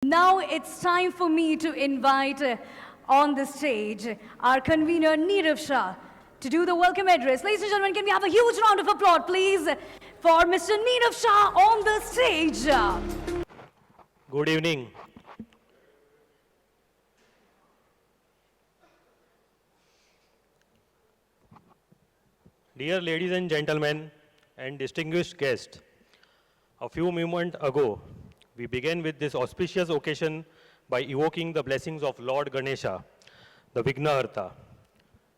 Now it's time for me to invite on the stage our convener Neerav Shah to do the welcome address. Ladies and gentlemen, can we have a huge round of applause, please, for Mr. Neerav Shah on the stage. Good evening. Dear ladies and gentlemen and distinguished guests, a few moments ago, we began with this auspicious occasion by evoking the blessings of Lord Ganesha, the Vignaharta,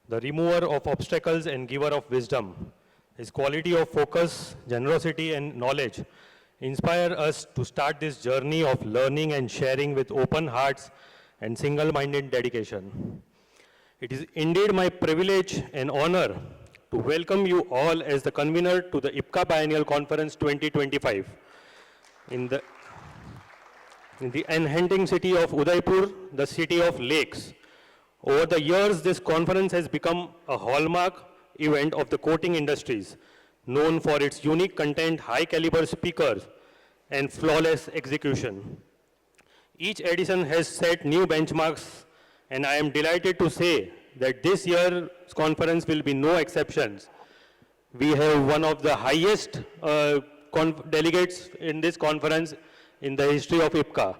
the remover of obstacles and giver of wisdom. His quality of focus, generosity, and knowledge inspire us to start this journey of learning and sharing with open hearts and single-minded dedication. It is indeed my privilege and honor to welcome you all as the convener to the IPCA Biennial Conference 2025 in the enchanting city of Udaipur, the city of lakes. Over the years, this conference has become a hallmark event of the coating industries, known for its unique content, high-caliber speakers, and flawless execution. Each edition has set new benchmarks, and I am delighted to say that this year's conference will be no exceptions. We have one of the highest delegates in this conference in the history of IPCA.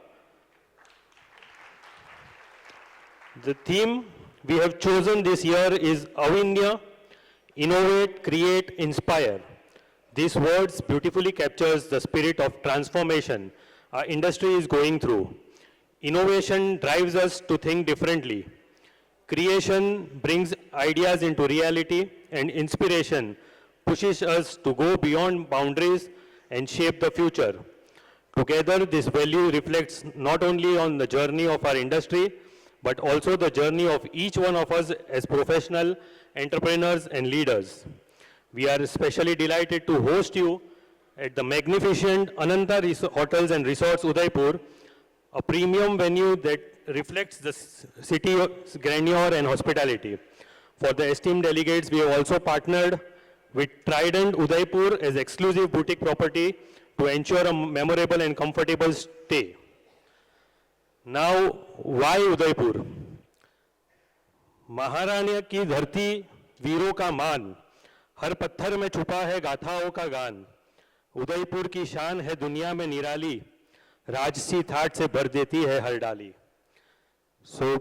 The theme we have chosen this year is AVINYA, Innovate, Create, Inspire. These words beautifully captures the spirit of transformation our industry is going through. Innovation drives us to think differently. Creation brings ideas into reality, and inspiration pushes us to go beyond boundaries and shape the future. Together, this value reflects not only on the journey of our industry, but also the journey of each one of us as professional entrepreneurs and leaders. We are especially delighted to host you at the magnificent Ananta Hotels and Resorts Udaipur, a premium venue that reflects the city's grandeur and hospitality. For the esteemed delegates, we have also partnered with Trident Udaipur as exclusive boutique property to ensure a memorable and comfortable stay. Now, why Udaipur? महारानी की धरती, वीरों का मान, हर पत्थर में छुपा है गाथाओं का गान. उदयपुर की शान है दुनिया में निराली, राजसी थाट से भर देती है हर डाली. So,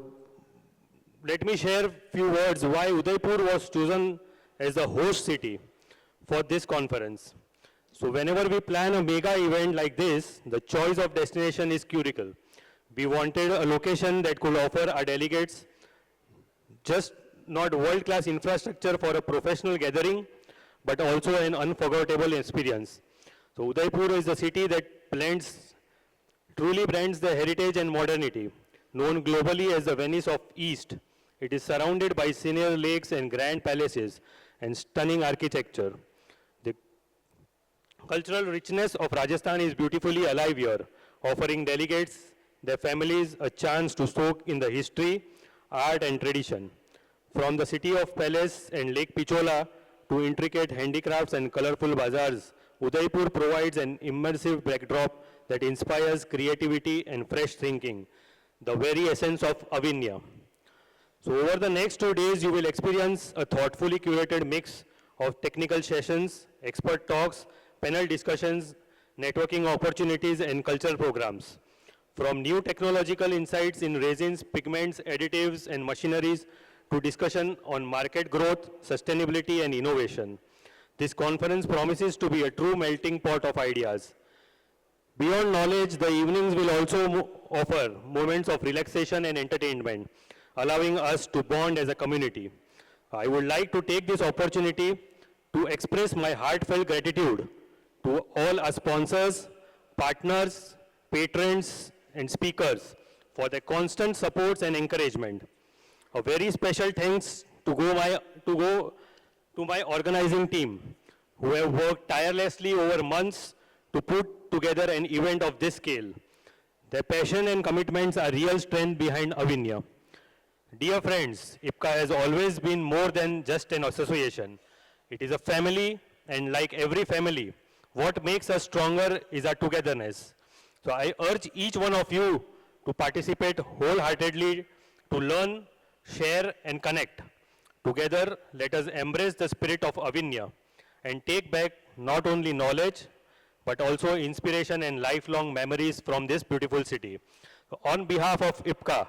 let me share a few words why Udaipur was chosen as the host city for this conference. So whenever we plan a mega event like this, the choice of destination is critical. We wanted a location that could offer our delegates just not world-class infrastructure for a professional gathering, but also an unforgettable experience. So Udaipur is a city that truly blends the heritage and modernity. Known globally as the Venice of East, it is surrounded by scenic lakes and grand palaces and stunning architecture. The cultural richness of Rajasthan is beautifully alive here, offering delegates, their families, a chance to soak in the history, art, and tradition. From the city of palace and Lake Pichola to intricate handicrafts and colorful bazaars, Udaipur provides an immersive backdrop that inspires creativity and fresh thinking, the very essence of AVINYA. So over the next 2 days, you will experience a thoughtfully curated mix of technical sessions, expert talks, panel discussions, networking opportunities, and cultural programs. From new technological insights in resins, pigments, additives, and machineries to discussion on market growth, sustainability, and innovation. This conference promises to be a true melting pot of ideas. Beyond knowledge, the evenings will also offer moments of relaxation and entertainment, allowing us to bond as a community. I would like to take this opportunity to express my heartfelt gratitude to all our sponsors, partners, patrons, and speakers for their constant supports and encouragement. A very special thanks to my organizing team, who have worked tirelessly over months to put together an event of this scale. Their passion and commitments are real strength behind AVINYA. Dear friends, IPCA has always been more than just an association. It is a family, and like every family, what makes us stronger is our togetherness. So I urge each one of you to participate wholeheartedly, to learn, share, and connect. Together, let us embrace the spirit of AVINYA and take back not only knowledge, but also inspiration and lifelong memories from this beautiful city. On behalf of IPCA,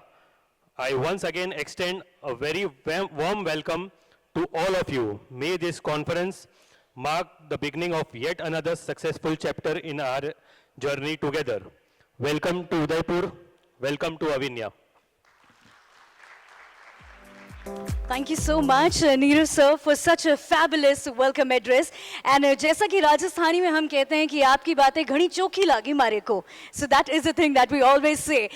I once again extend a very warm welcome to all of you. May this conference mark the beginning of yet another successful chapter in our journey together. Welcome to Udaipur. Welcome to AVINYA. Thank you so much, Neerav sir, for such a fabulous welcome address. And जैसा कि राजस्थानी में हम कहते हैं कि आपकी बातें घनी चोखी लागी मारे को. So that is the thing that we always say.